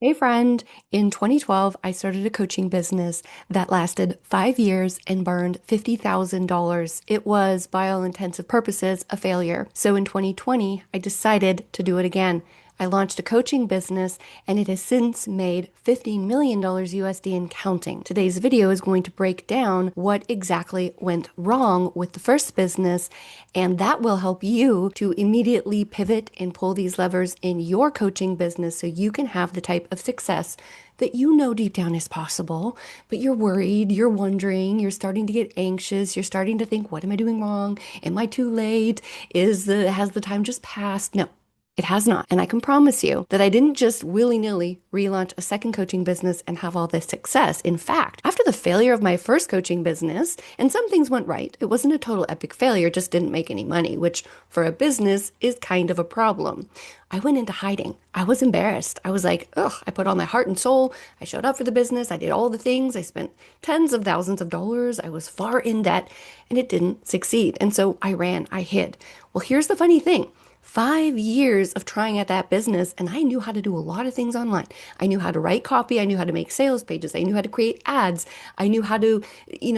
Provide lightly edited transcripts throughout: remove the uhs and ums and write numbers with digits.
Hey friend, in 2012, I started a coaching business that lasted 5 years and burned $50,000. It was, by all intents and purposes, a failure. So in 2020, I decided to do it again. I launched a coaching business and it has since made $15 million USD and counting. Today's video is going to break down what exactly went wrong with the first business, and that will help you to immediately pivot and pull these levers in your coaching business so you can have the type of success that you know deep down is possible, but you're worried, you're wondering, you're starting to get anxious, you're starting to think, what am I doing wrong? Am I too late? Has the time just passed? No. It has not. And I can promise you that I didn't just willy-nilly relaunch a second coaching business and have all this success. In fact, after the failure of my first coaching business, and some things went right, it wasn't a total epic failure, just didn't make any money, which for a business is kind of a problem. I went into hiding. I was embarrassed. I was like, ugh, I put all my heart and soul. I showed up for the business. I did all the things. I spent tens of thousands of dollars. I was far in debt and it didn't succeed. And so I ran, I hid. Well, here's the funny thing. 5 years of trying at that business, and I knew how to do a lot of things online. I knew how to write copy. I knew how to make sales pages. I knew how to create ads. I knew how to,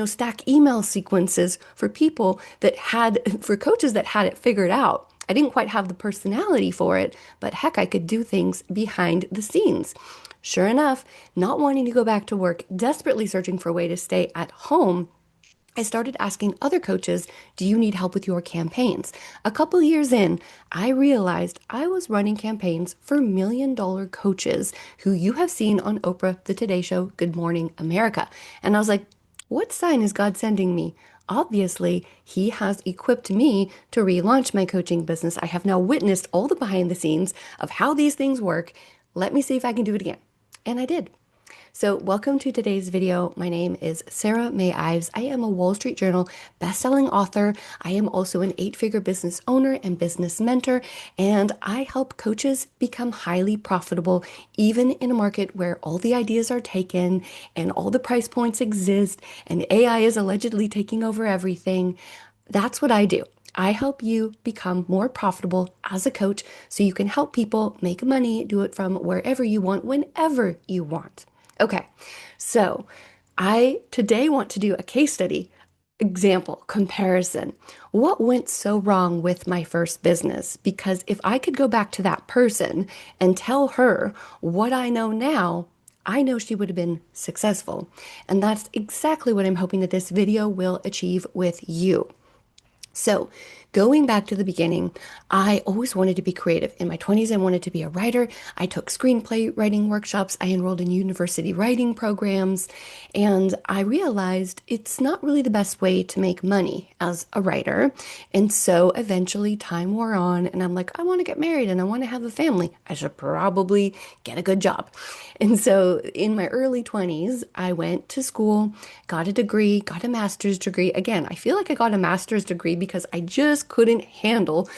stack email sequences for people that had, for coaches that had it figured out. I didn't quite have the personality for it, but heck, I could do things behind the scenes. Sure enough, not wanting to go back to work, desperately searching for a way to stay at home, I started asking other coaches, do you need help with your campaigns? A couple years in, I realized I was running campaigns for $1 million coaches who you have seen on Oprah, The Today Show, Good Morning America. And I was like, what sign is God sending me? Obviously, He has equipped me to relaunch my coaching business. I have now witnessed all the behind the scenes of how these things work. Let me see if I can do it again. And I did. So welcome to today's video. My name is Sarah May Ives. I am a Wall Street Journal best-selling author. I am also an eight-figure business owner and business mentor, and I help coaches become highly profitable, even in a market where all the ideas are taken and all the price points exist and AI is allegedly taking over everything. That's what I do. I help you become more profitable as a coach so you can help people make money, do it from wherever you want, whenever you want. Okay, so I today want to do a case study example comparison. What went so wrong with my first business? Because if I could go back to that person and tell her what I know now, I know she would have been successful. And that's exactly what I'm hoping that this video will achieve with you. So, going back to the beginning, I always wanted to be creative. In my 20s, I wanted to be a writer. I took screenplay writing workshops. I enrolled in university writing programs. And I realized it's not really the best way to make money as a writer. And so eventually time wore on, and I'm like, I want to get married and I want to have a family. I should probably get a good job. And so in my early 20s, I went to school, got a degree, got a master's degree. Again, I feel like I got a master's degree because I just couldn't handle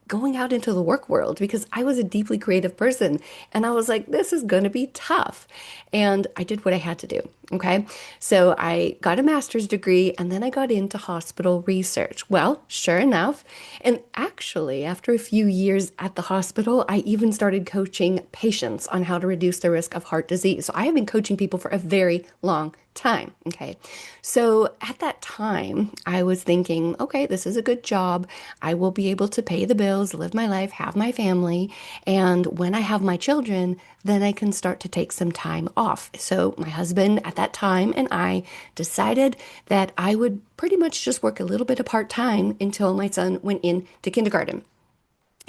going out into the work world because I was a deeply creative person and I was like, this is going to be tough. And I did what I had to do. Okay. So I got a master's degree and then I got into hospital research. Well, sure enough. And actually, after a few years at the hospital, I even started coaching patients on how to reduce the risk of heart disease. So I have been coaching people for a very long time. Okay. So at that time, I was thinking, okay, this is a good job. I will be able to pay the bills, live my life, have my family. And when I have my children, then I can start to take some time off. So my husband at that time and I decided that I would pretty much just work a little bit of part-time until my son went into kindergarten.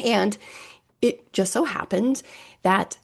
And it just so happened that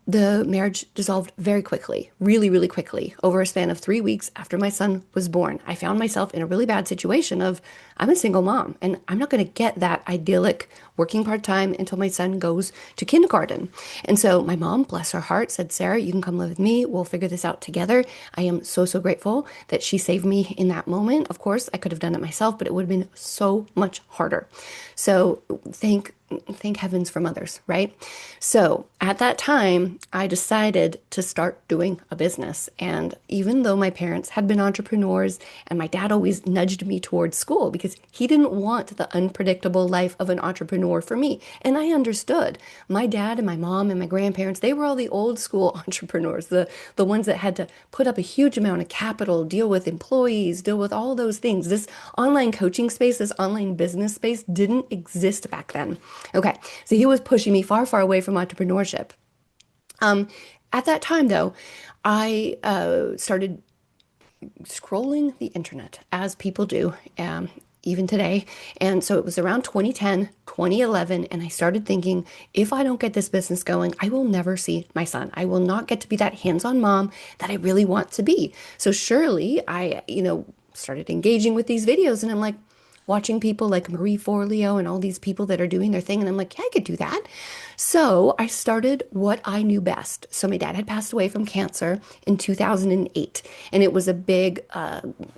the marriage dissolved very quickly, really, really quickly, over a span of 3 weeks after my son was born. I found myself in a really bad situation of I'm a single mom and I'm not going to get that idyllic working part-time until my son goes to kindergarten. And so my mom, bless her heart, said, Sarah, you can come live with me. We'll figure this out together. I am so, so grateful that she saved me in that moment. Of course, I could have done it myself, but it would have been so much harder. So thank thank heavens for mothers, right? So at that time, I decided to start doing a business. And even though my parents had been entrepreneurs and my dad always nudged me towards school because he didn't want the unpredictable life of an entrepreneur for me. And I understood. My dad and my mom and my grandparents, they were all the old school entrepreneurs, the ones that had to put up a huge amount of capital, deal with employees, deal with all those things. This online coaching space, this online business space didn't exist back then. Okay, so he was pushing me far, far away from entrepreneurship. Um, at that time, though, I started scrolling the internet as people do, even today. And so it was around 2010, 2011, and I started thinking, if I don't get this business going, I will never see my son. I will not get to be that hands-on mom that I really want to be. So surely I, started engaging with these videos, and I'm like, watching people like Marie Forleo and all these people that are doing their thing. And I'm like, yeah, I could do that. So I started what I knew best. So my dad had passed away from cancer in 2008, and it was a big,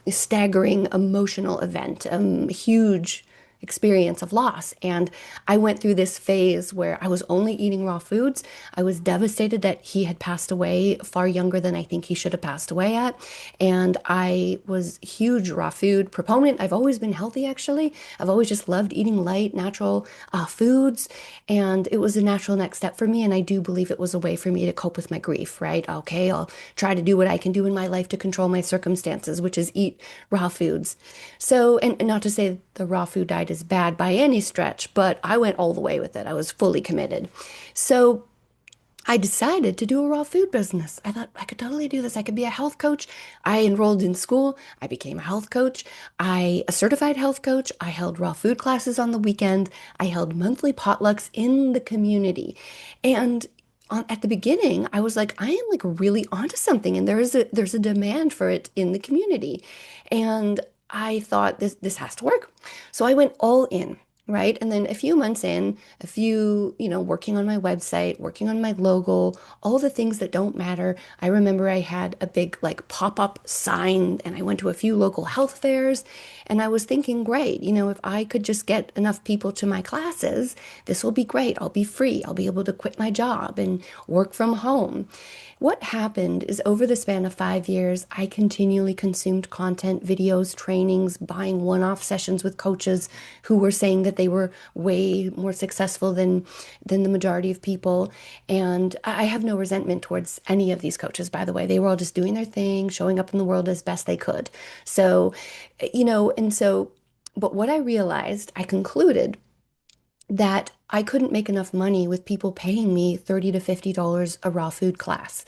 staggering, emotional event, huge experience of loss. And I went through this phase where I was only eating raw foods. I was devastated that he had passed away far younger than I think he should have passed away at. And I was a huge raw food proponent. I've always been healthy, actually. I've always just loved eating light, natural foods. And it was a natural next step for me. And I do believe it was a way for me to cope with my grief, right? Okay, I'll try to do what I can do in my life to control my circumstances, which is eat raw foods. So, and not to say the raw food diet is bad by any stretch, but I went all the way with it. I was fully committed. So I decided to do a raw food business. I thought I could totally do this. I could be a health coach. I enrolled in school. I became a health coach. A certified health coach. I held raw food classes on the weekend. I held monthly potlucks in the community. And at the beginning, I was like, I am like really onto something, and there's a demand for it in the community. And I thought this has to work. So I went all in. Right. And then a few months in, working on my website, working on my logo, all the things that don't matter. I remember I had a big like pop-up sign, and I went to a few local health fairs, and I was thinking, great, if I could just get enough people to my classes, this will be great. I'll be free. I'll be able to quit my job and work from home. What happened is over the span of 5 years, I continually consumed content, videos, trainings, buying one-off sessions with coaches who were saying that they were way more successful than the majority of people. And I have no resentment towards any of these coaches, by the way. They were all just doing their thing, showing up in the world as best they could. So, but what I realized, I concluded that I couldn't make enough money with people paying me $30 to $50 a raw food class.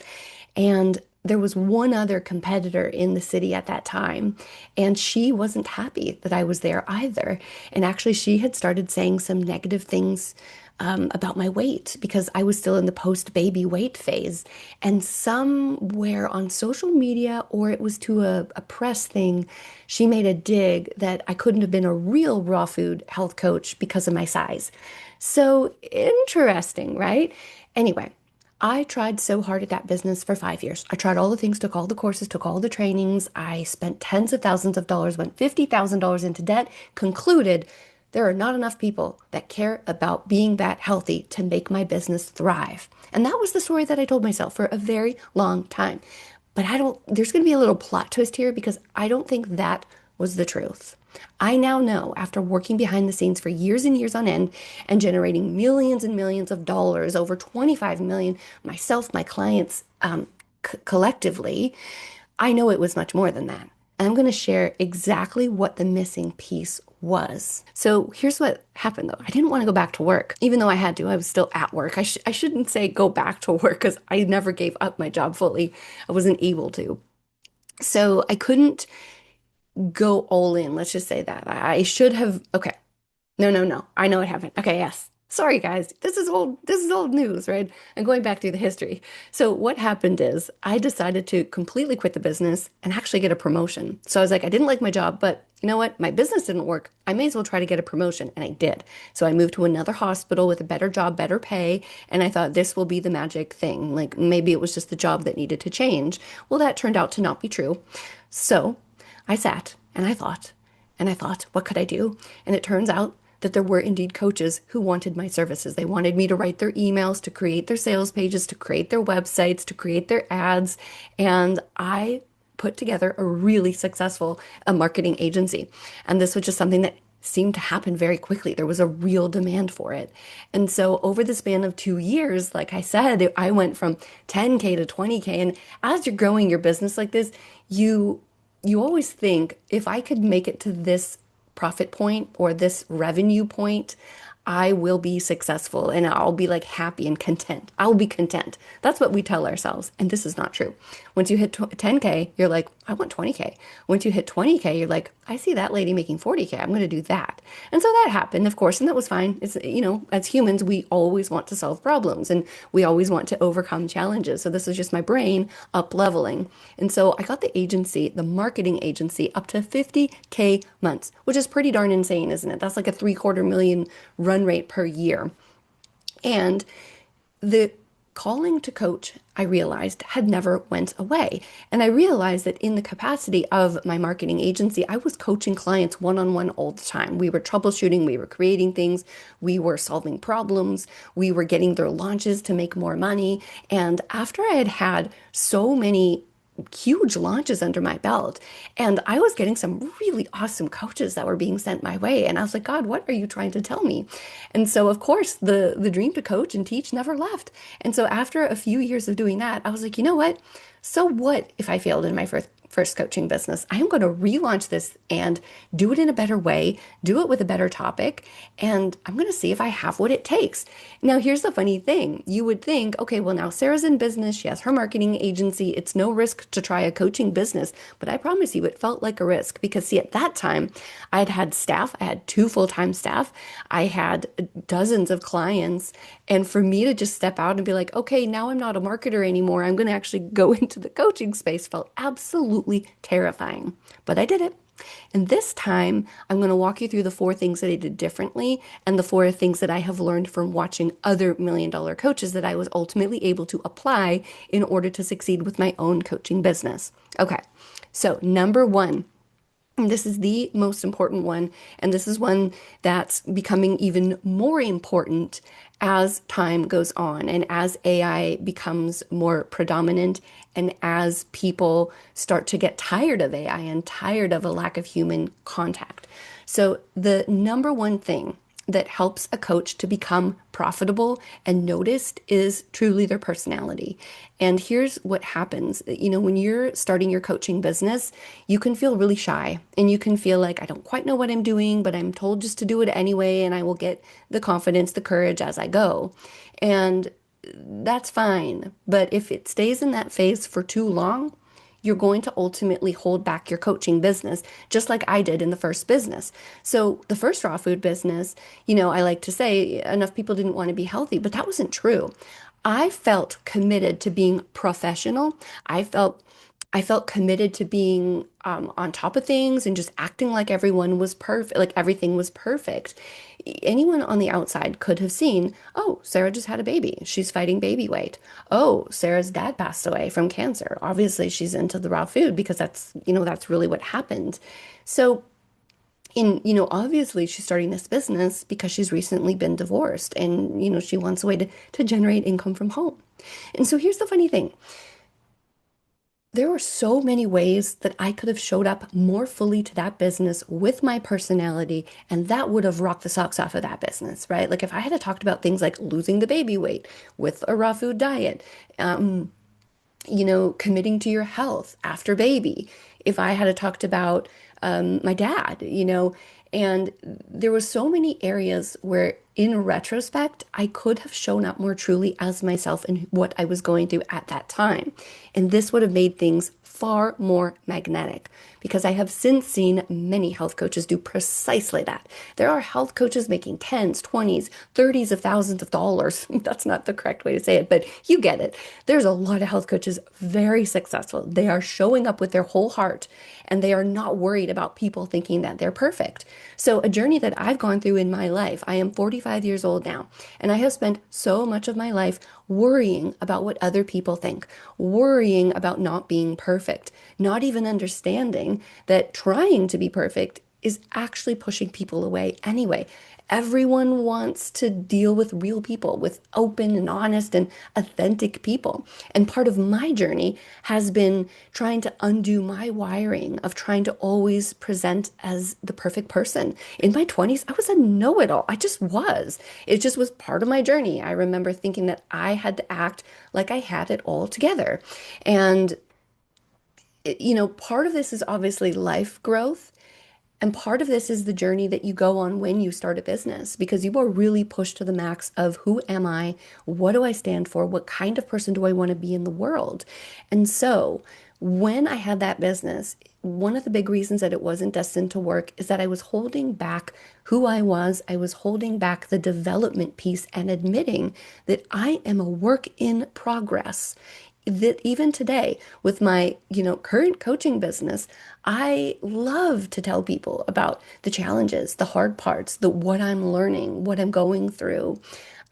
And there was one other competitor in the city at that time, and she wasn't happy that I was there either. And actually, she had started saying some negative things about my weight because I was still in the post-baby weight phase. And somewhere on social media, or it was to a press thing, she made a dig that I couldn't have been a real raw food health coach because of my size. So interesting, right? Anyway, I tried so hard at that business for 5 years. I tried all the things, took all the courses, took all the trainings. I spent tens of thousands of dollars, went $50,000 into debt, concluded there are not enough people that care about being that healthy to make my business thrive. And that was the story that I told myself for a very long time. But there's going to be a little plot twist here because I don't think that was the truth. I now know, after working behind the scenes for years and years on end and generating millions and millions of dollars, over 25 million, myself, my clients, collectively, I know it was much more than that. And I'm going to share exactly what the missing piece was. So here's what happened though. I didn't want to go back to work, even though I had to. I was still at work. I shouldn't say go back to work because I never gave up my job fully. I wasn't able to. So I couldn't go all in. Let's just say that. I should have. Okay. No, no, no. I know what happened. Okay, yes. Sorry, guys. This is old news, right? I'm going back through the history. So what happened is I decided to completely quit the business and actually get a promotion. So I was like, I didn't like my job, but you know what? My business didn't work. I may as well try to get a promotion. And I did. So I moved to another hospital with a better job, better pay. And I thought this will be the magic thing. Like maybe it was just the job that needed to change. Well, that turned out to not be true. So I sat and I thought, what could I do? And it turns out that there were indeed coaches who wanted my services. They wanted me to write their emails, to create their sales pages, to create their websites, to create their ads. And I put together a really successful marketing agency. And this was just something that seemed to happen very quickly. There was a real demand for it. And so over the span of 2 years, like I said, I went from 10K to 20K. And as you're growing your business like this, you you always think if I could make it to this profit point or this revenue point, I will be successful and I'll be like happy and content. I'll be content. That's what we tell ourselves. And this is not true. Once you hit 10K, you're like, I want 20K. Once you hit 20K, you're like, I see that lady making 40K. I'm going to do that. And so that happened, of course, and that was fine. It's, as humans, we always want to solve problems and we always want to overcome challenges. So this is just my brain up leveling. And so I got the agency, the marketing agency, up to 50K months, which is pretty darn insane, isn't it? That's like a 750,000 run rate per year. And the calling to coach, I realized, had never went away. And I realized that in the capacity of my marketing agency, I was coaching clients one-on-one all the time. We were troubleshooting, we were creating things, we were solving problems, we were getting their launches to make more money. And after I had had so many huge launches under my belt. And I was getting some really awesome coaches that were being sent my way. And I was like, God, what are you trying to tell me? And so, of course, the dream to coach and teach never left. And so after a few years of doing that, I was like, you know what? So what if I failed in my first coaching business? I am going to relaunch this and do it in a better way, do it with a better topic, and I'm going to see if I have what it takes. Now, here's the funny thing. You would think, okay, well, now Sarah's in business. She has her marketing agency. It's no risk to try a coaching business. But I promise you, it felt like a risk because, see, at that time, I'd had staff. I had 2 full-time staff. I had dozens of clients. And for me to just step out and be like, okay, now I'm not a marketer anymore. I'm going to actually go into the coaching space felt absolutely terrifying. But I did it. And this time, I'm going to walk you through the 4 things that I did differently and the 4 things that I have learned from watching other million-dollar coaches that I was ultimately able to apply in order to succeed with my own coaching business. Okay, so number 1. And this is the most important one, and this is one that's becoming even more important as time goes on and as AI becomes more predominant and as people start to get tired of AI and tired of a lack of human contact. So the number 1 thing that helps a coach to become profitable and noticed is truly their personality. And here's what happens. When you're starting your coaching business, you can feel really shy and you can feel like, I don't quite know what I'm doing, but I'm told just to do it anyway, and I will get the confidence, the courage as I go. And that's fine. But if it stays in that phase for too long, you're going to ultimately hold back your coaching business, just like I did in the first business. So the first raw food business, I like to say enough people didn't want to be healthy, but that wasn't true. I felt committed to being professional. I felt committed to being on top of things and just acting like everyone was perfect, like everything was perfect. Anyone on the outside could have seen, oh, Sarah just had a baby. She's fighting baby weight. Oh, Sarah's dad passed away from cancer. Obviously, she's into the raw food because that's really what happened. So obviously she's starting this business because she's recently been divorced and, she wants a way to generate income from home. And so here's the funny thing. There were so many ways that I could have showed up more fully to that business with my personality, and that would have rocked the socks off of that business, right? Like if I had talked about things like losing the baby weight with a raw food diet, committing to your health after baby, if I had talked about my dad, and there were so many areas where in retrospect, I could have shown up more truly as myself and what I was going through at that time. And this would have made things far more magnetic because I have since seen many health coaches do precisely that. There are health coaches making tens, 20s, 30s of thousands of dollars. That's not the correct way to say it, but you get it. There's a lot of health coaches very successful. They are showing up with their whole heart and they are not worried about people thinking that they're perfect. So a journey that I've gone through in my life, I am 45 years old now, and I have spent so much of my life worrying about what other people think, worrying about not being perfect, not even understanding that trying to be perfect is actually pushing people away anyway. Everyone wants to deal with real people, with open and honest and authentic people. And part of my journey has been trying to undo my wiring of trying to always present as the perfect person. In my 20s, I was a know-it-all. I just was. It just was part of my journey. I remember thinking that I had to act like I had it all together. And, part of this is obviously life growth. And part of this is the journey that you go on when you start a business because you are really pushed to the max of who am I? What do I stand for? What kind of person do I want to be in the world? And so when I had that business, one of the big reasons that it wasn't destined to work is that I was holding back who I was. I was holding back the development piece and admitting that I am a work in progress. That even today with my, current coaching business, I love to tell people about the challenges, the hard parts, the what I'm learning, what I'm going through.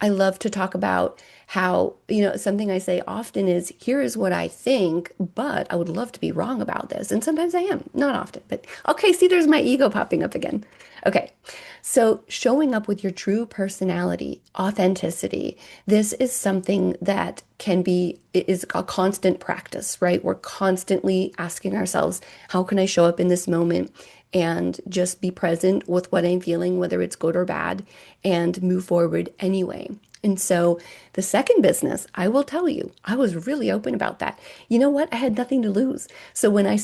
I love to talk about how, something I say often is, here is what I think, but I would love to be wrong about this. And sometimes I am, not often, but okay, see, there's my ego popping up again. Okay. So showing up with your true personality, authenticity, this is something that is a constant practice, right? We're constantly asking ourselves, how can I show up in this moment and just be present with what I'm feeling, whether it's good or bad, and move forward anyway. And so the second business, I will tell you, I was really open about that. You know what? I had nothing to lose. So when I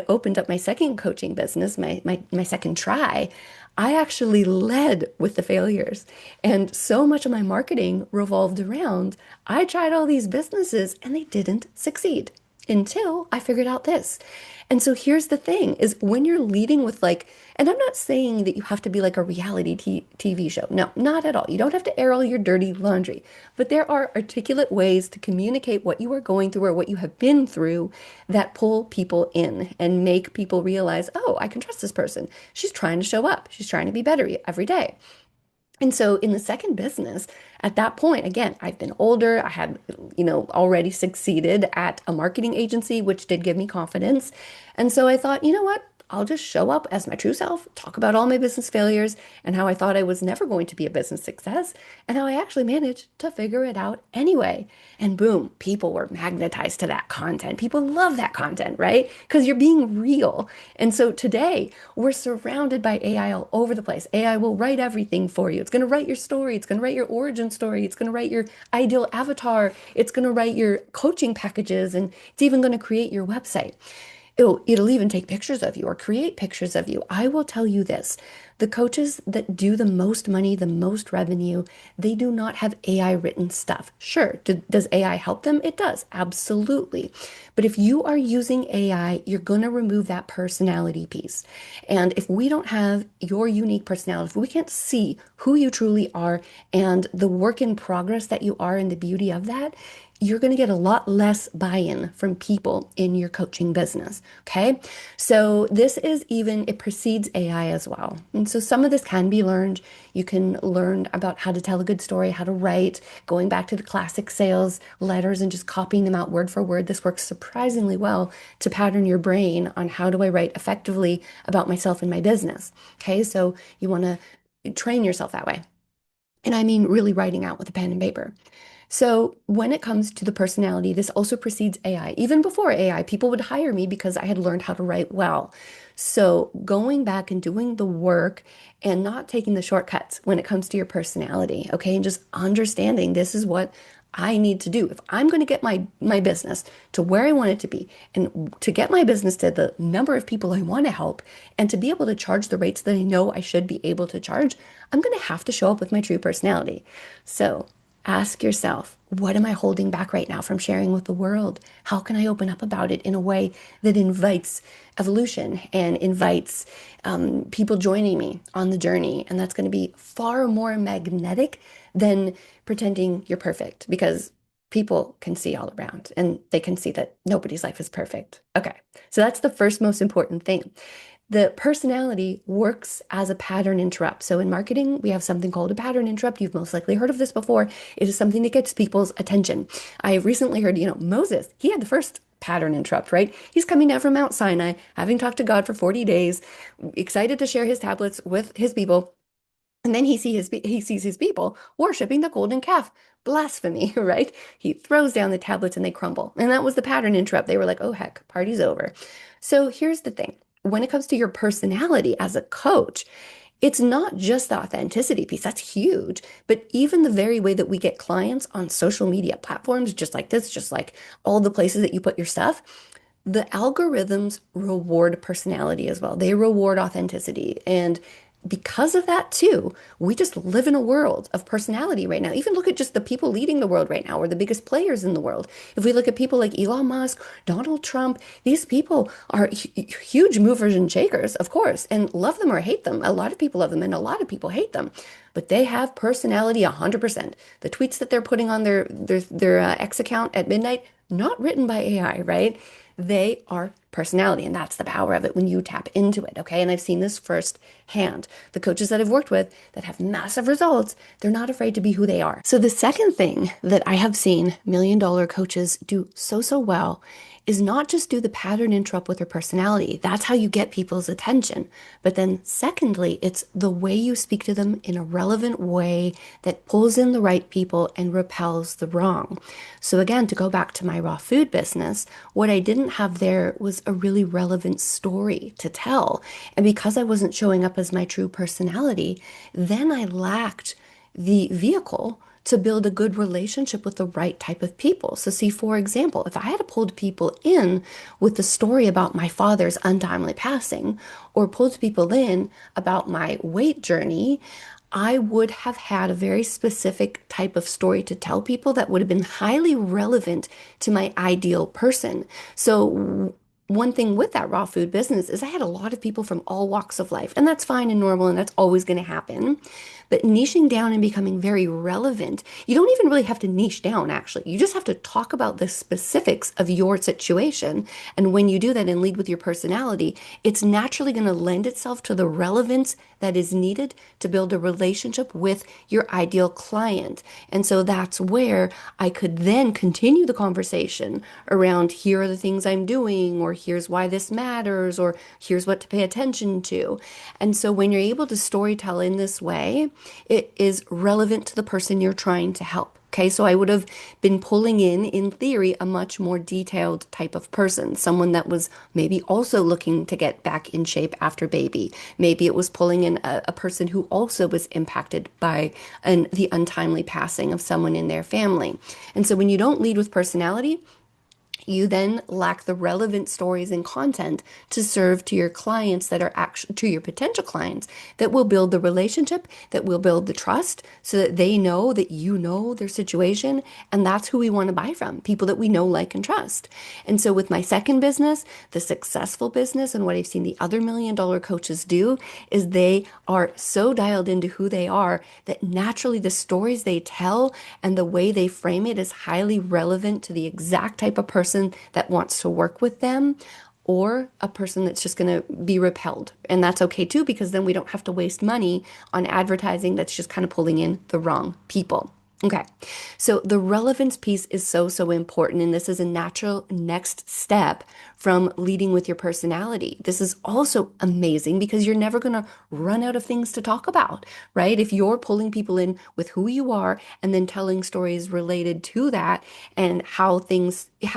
opened up my second coaching business, my second try, I actually led with the failures. And so much of my marketing revolved around I tried all these businesses and they didn't succeed until I figured out this. And so here's the thing is when you're leading with and I'm not saying that you have to be like a reality TV show. No, not at all. You don't have to air all your dirty laundry, but there are articulate ways to communicate what you are going through or what you have been through that pull people in and make people realize, oh, I can trust this person. She's trying to show up. She's trying to be better every day. And so in the second business, at that point, again, I've been older. I had, already succeeded at a marketing agency, which did give me confidence. And so I thought, you know what? I'll just show up as my true self, talk about all my business failures and how I thought I was never going to be a business success and how I actually managed to figure it out anyway. And boom, people were magnetized to that content. People love that content, right? Because you're being real. And so today we're surrounded by AI all over the place. AI will write everything for you. It's going to write your story. It's going to write your origin story. It's going to write your ideal avatar. It's going to write your coaching packages, and it's even going to create your website. It'll even take pictures of you or create pictures of you. I will tell you this. The coaches that do the most money, the most revenue, they do not have AI written stuff. Sure, does AI help them? It does, absolutely. But if you are using AI, you're going to remove that personality piece. And if we don't have your unique personality, if we can't see who you truly are and the work in progress that you are and the beauty of that, you're going to get a lot less buy-in from people in your coaching business. Okay. So it precedes AI as well. And so some of this can be learned. You can learn about how to tell a good story, how to write, going back to the classic sales letters and just copying them out word for word. This works surprisingly well to pattern your brain on how do I write effectively about myself and my business. Okay. So you want to train yourself that way. And I mean, really writing out with a pen and paper. So when it comes to the personality, this also precedes AI. Even before AI, people would hire me because I had learned how to write well. So going back and doing the work and not taking the shortcuts when it comes to your personality, okay, and just understanding this is what I need to do. If I'm going to get my business to where I want it to be and to get my business to the number of people I want to help and to be able to charge the rates that I know I should be able to charge, I'm going to have to show up with my true personality. So ask yourself, what am I holding back right now from sharing with the world? How can I open up about it in a way that invites evolution and invites people joining me on the journey? And that's going to be far more magnetic than pretending you're perfect because people can see all around and they can see that nobody's life is perfect. Okay, so that's the first most important thing. The personality works as a pattern interrupt. So in marketing, we have something called a pattern interrupt. You've most likely heard of this before. It is something that gets people's attention. I recently heard, Moses, he had the first pattern interrupt, right? He's coming down from Mount Sinai, having talked to God for 40 days, excited to share his tablets with his people. And then he sees his people worshiping the golden calf. Blasphemy, right? He throws down the tablets and they crumble. And that was the pattern interrupt. They were like, oh heck, party's over. So here's the thing. When it comes to your personality as a coach, it's not just the authenticity piece, that's huge, but even the very way that we get clients on social media platforms, just like this, just like all the places that you put your stuff, the algorithms reward personality as well. They reward authenticity. And because of that, too, we just live in a world of personality right now. Even look at just the people leading the world right now, or the biggest players in the world. If we look at people like Elon Musk, Donald Trump, these people are huge movers and shakers, of course, and love them or hate them. A lot of people love them and a lot of people hate them, but they have personality 100%. The tweets that they're putting on their X account at midnight, not written by AI, right? They are personality, and that's the power of it when you tap into it, okay? And I've seen this firsthand. The coaches that I've worked with that have massive results, they're not afraid to be who they are. So the second thing that I have seen million-dollar coaches do so well is not just do the pattern interrupt with their personality. That's how you get people's attention. But then secondly, it's the way you speak to them in a relevant way that pulls in the right people and repels the wrong. So again, to go back to my raw food business, what I didn't have there was a really relevant story to tell. And because I wasn't showing up as my true personality, then I lacked the vehicle to build a good relationship with the right type of people. So see, for example, if I had pulled people in with the story about my father's untimely passing, or pulled people in about my weight journey, I would have had a very specific type of story to tell people that would have been highly relevant to my ideal person. So one thing with that raw food business is I had a lot of people from all walks of life, and that's fine and normal, and that's always going to happen. But niching down and becoming very relevant, you don't even really have to niche down, actually. You just have to talk about the specifics of your situation. And when you do that and lead with your personality, it's naturally going to lend itself to the relevance that is needed to build a relationship with your ideal client. And so that's where I could then continue the conversation around here are the things I'm doing, or here's why this matters, or here's what to pay attention to. And so when you're able to storytell in this way, it is relevant to the person you're trying to help. Okay, so I would have been pulling in theory, a much more detailed type of person, someone that was maybe also looking to get back in shape after baby. Maybe it was pulling in a person who also was impacted by the untimely passing of someone in their family. And so when you don't lead with personality, you then lack the relevant stories and content to serve to your clients that are actually to your potential clients that will build the relationship, that will build the trust so that they know that you know their situation. And that's who we want to buy from, people that we know, like, and trust. And so with my second business, the successful business, and what I've seen the other million-dollar coaches do is they are so dialed into who they are that naturally the stories they tell and the way they frame it is highly relevant to the exact type of person that wants to work with them, or a person that's just going to be repelled. And that's okay too, because then we don't have to waste money on advertising that's just kind of pulling in the wrong people. Okay, so the relevance piece is so important, and this is a natural next step from leading with your personality. This is also amazing because you're never going to run out of things to talk about, right? If you're pulling people in with who you are and then telling stories related to that and how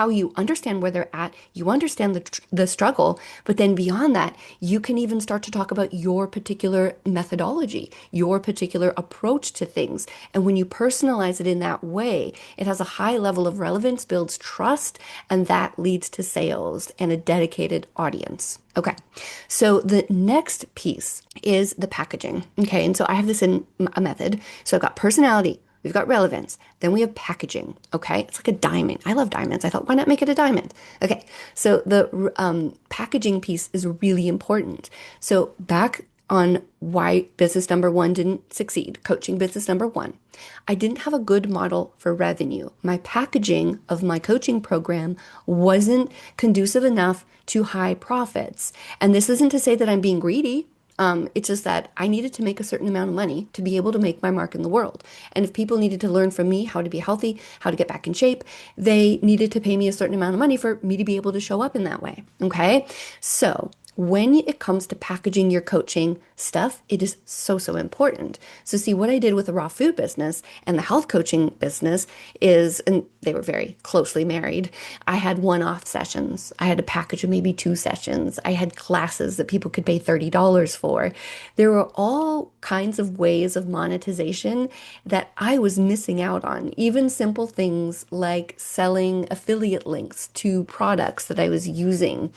you understand where they're at, you understand the struggle, but then beyond that, you can even start to talk about your particular methodology, your particular approach to things. And when you personalize it in that way, it has a high level of relevance, builds trust, and that leads to sales and a dedicated audience. Okay, so the next piece is the packaging. Okay, and so I have this in a method. So I've got personality, we've got relevance, then we have packaging. Okay, it's like a diamond. I love diamonds. I thought, why not make it a diamond? Okay, so the packaging piece is really important. So back on why business number one didn't succeed, coaching business number one. I didn't have a good model for revenue. My packaging of my coaching program wasn't conducive enough to high profits. And this isn't to say that I'm being greedy. It's just that I needed to make a certain amount of money to be able to make my mark in the world. And if people needed to learn from me how to be healthy, how to get back in shape, they needed to pay me a certain amount of money for me to be able to show up in that way. Okay. So when it comes to packaging your coaching stuff, it is so, so important. So, see, what I did with the raw food business and the health coaching business is, and they were very closely married. I had one-off sessions. I had a package of maybe two sessions. I had classes that people could pay $30 for. There were all kinds of ways of monetization that I was missing out on. Even simple things like selling affiliate links to products that I was using.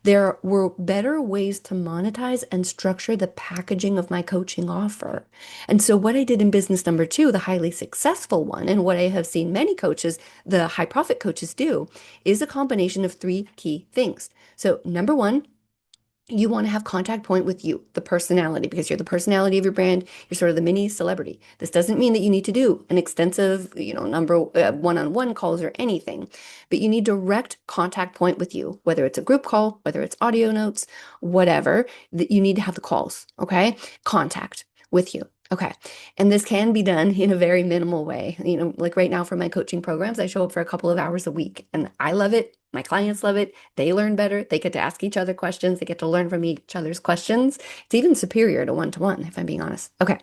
There were better ways to monetize and structure the packaging of my coaching offer. And so, what I did in business number two, the highly successful one, and what I have seen many coaches, the high profit coaches do, is a combination of three key things. So, number one, you want to have contact point with you, the personality, because you're the personality of your brand. You're sort of the mini celebrity. This doesn't mean that you need to do an extensive, number one-on-one calls or anything, but you need direct contact point with you, whether it's a group call, whether it's audio notes, whatever, that you need to have the calls, okay? Contact with you. Okay. And this can be done in a very minimal way. Like right now for my coaching programs, I show up for a couple of hours a week and I love it. My clients love it. They learn better. They get to ask each other questions. They get to learn from each other's questions. It's even superior to one-to-one, if I'm being honest. Okay.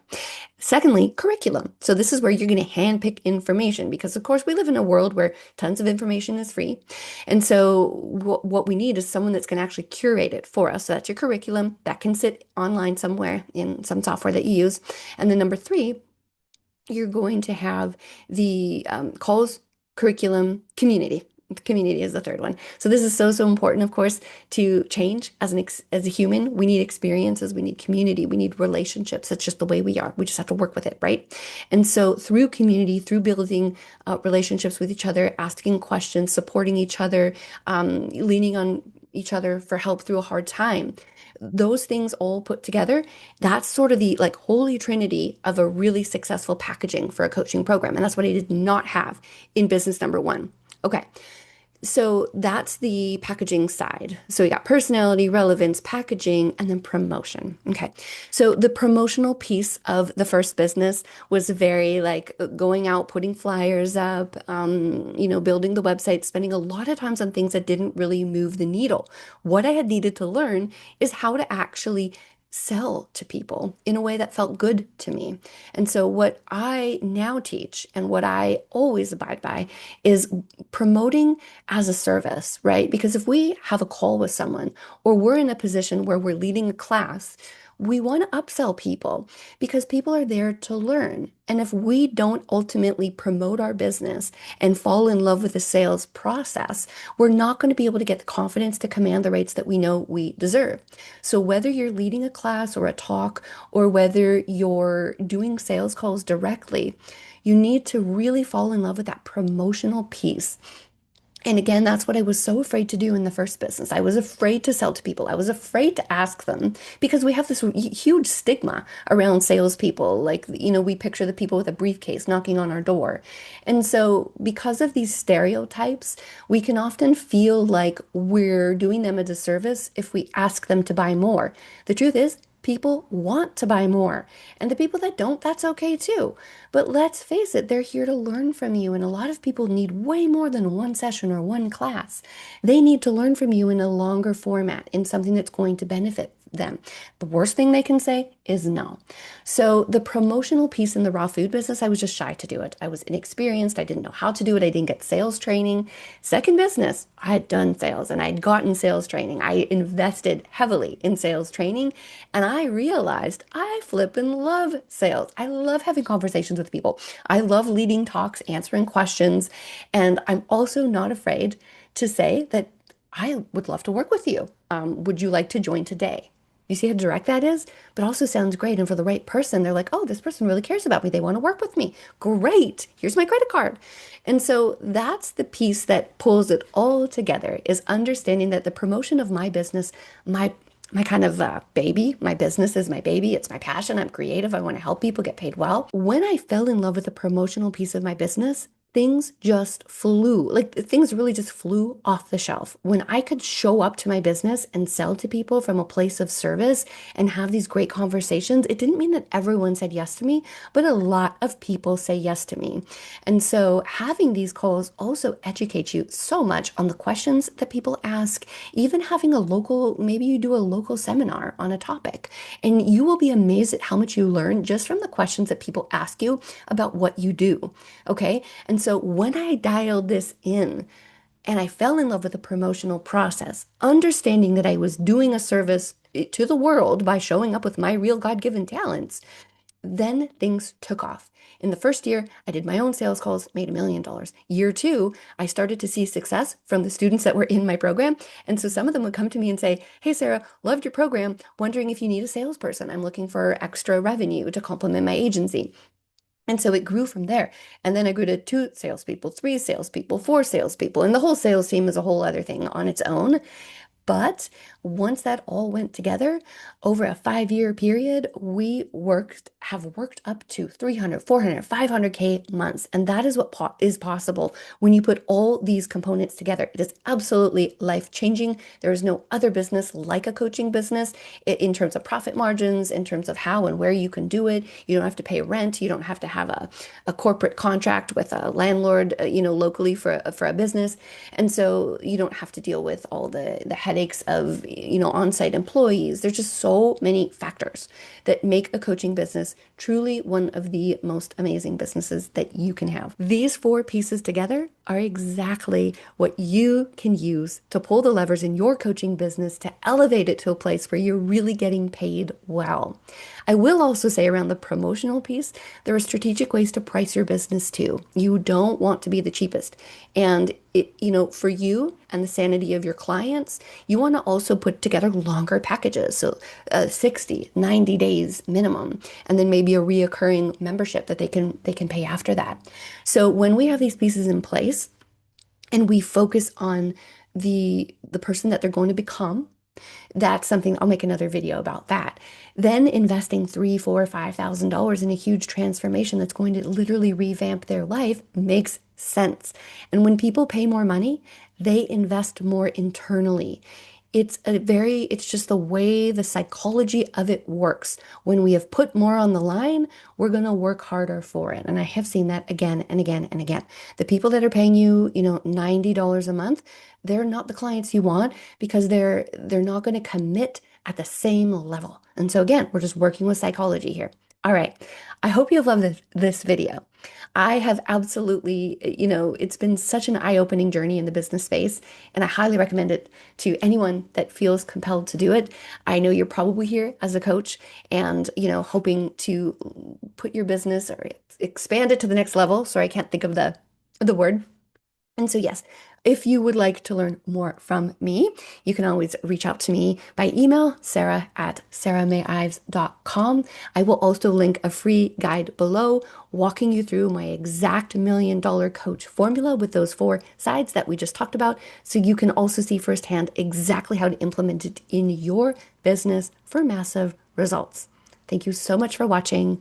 Secondly, curriculum. So this is where you're going to handpick information because, of course, we live in a world where tons of information is free. And so what we need is someone that's going to actually curate it for us. So that's your curriculum. That can sit online somewhere in some software that you use. And then number three, you're going to have the calls, curriculum, community. Community is the third one. So this is so, so important, of course, to change as a human. We need experiences, we need community, we need relationships. That's just the way we are. We just have to work with it, right? And so through community, through building relationships with each other, asking questions, supporting each other, leaning on each other for help through a hard time, those things all put together, that's sort of the like holy trinity of a really successful packaging for a coaching program. And that's what I did not have in business number one. Okay. So that's the packaging side. So we got personality, relevance, packaging, and then promotion. Okay. So the promotional piece of the first business was very like going out, putting flyers up, building the website, spending a lot of times on things that didn't really move the needle. What I had needed to learn is how to actually sell to people in a way that felt good to me. And so what I now teach and what I always abide by is promoting as a service, right? Because if we have a call with someone or we're in a position where we're leading a class, we want to upsell people because people are there to learn. And if we don't ultimately promote our business and fall in love with the sales process, we're not going to be able to get the confidence to command the rates that we know we deserve. So whether you're leading a class or a talk, or whether you're doing sales calls directly, you need to really fall in love with that promotional piece. And again, that's what I was so afraid to do in the first business. I was afraid to sell to people. I was afraid to ask them because we have this huge stigma around salespeople. Like, we picture the people with a briefcase knocking on our door. And so because of these stereotypes, we can often feel like we're doing them a disservice if we ask them to buy more. The truth is, people want to buy more. And the people that don't, that's okay too. But let's face it, they're here to learn from you. And a lot of people need way more than one session or one class. They need to learn from you in a longer format, in something that's going to benefit them. The worst thing they can say is no. So the promotional piece in the raw food business, I was just shy to do it. I was inexperienced. I didn't know how to do it. I didn't get sales training. Second business, I had done sales and I'd gotten sales training. I invested heavily in sales training and I realized I flippin' love sales. I love having conversations with people. I love leading talks, answering questions. And I'm also not afraid to say that I would love to work with you. Would you like to join today? You see how direct that is? But also sounds great. And for the right person, they're like, oh, this person really cares about me. They want to work with me. Great. Here's my credit card. And so that's the piece that pulls it all together, is understanding that the promotion of my business, my my kind of baby. My business is my baby. It's my passion. I'm creative. I want to help people get paid well. When I fell in love with the promotional piece of my business, things just flew. Like things really just flew off the shelf. When I could show up to my business and sell to people from a place of service and have these great conversations, it didn't mean that everyone said yes to me, but a lot of people say yes to me. And so having these calls also educates you so much on the questions that people ask, even having a local, maybe you do a local seminar on a topic, and you will be amazed at how much you learn just from the questions that people ask you about what you do. Okay. And so when I dialed this in, and I fell in love with the promotional process, understanding that I was doing a service to the world by showing up with my real God-given talents, then things took off. In the first year, I did my own sales calls, made $1 million. Year two, I started to see success from the students that were in my program. And so some of them would come to me and say, "Hey, Sarah, loved your program. Wondering if you need a salesperson. I'm looking for extra revenue to complement my agency." And so it grew from there. And then I grew to two salespeople, three salespeople, four salespeople. And the whole sales team is a whole other thing on its own. But once that all went together over a 5 year period, have worked up to 300, 400, 500K months. And that is what is possible when you put all these components together. It is absolutely life changing. There is no other business like a coaching business in terms of profit margins, in terms of how and where you can do it. You don't have to pay rent. You don't have to have a corporate contract with a landlord, locally for a business. And so you don't have to deal with all the headaches of, on-site employees. There's just so many factors that make a coaching business truly one of the most amazing businesses that you can have. These four pieces together are exactly what you can use to pull the levers in your coaching business to elevate it to a place where you're really getting paid well. I will also say around the promotional piece, there are strategic ways to price your business too. You don't want to be the cheapest. And for you and the sanity of your clients, you want to also put together longer packages. So 60, 90 days minimum, and then maybe a reoccurring membership that they can pay after that. So when we have these pieces in place and we focus on the person that they're going to become, that's something I'll make another video about that. Then investing three, four, $5,000 in a huge transformation that's going to literally revamp their life makes sense. And when people pay more money, they invest more internally. It's just the way the psychology of it works. When we have put more on the line, we're going to work harder for it. And I have seen that again and again and again. The people that are paying you, $90 a month, they're not the clients you want because they're not going to commit at the same level. And so again, we're just working with psychology here. All right. I hope you've loved this video. I have absolutely, it's been such an eye-opening journey in the business space, and I highly recommend it to anyone that feels compelled to do it. I know you're probably here as a coach and, hoping to put your business or expand it to the next level. Sorry, I can't think of the word. And so, yes, if you would like to learn more from me, you can always reach out to me by email, sarah@sarahmayives.com. I will also link a free guide below walking you through my exact $1 million coach formula with those four sides that we just talked about. So you can also see firsthand exactly how to implement it in your business for massive results. Thank you so much for watching.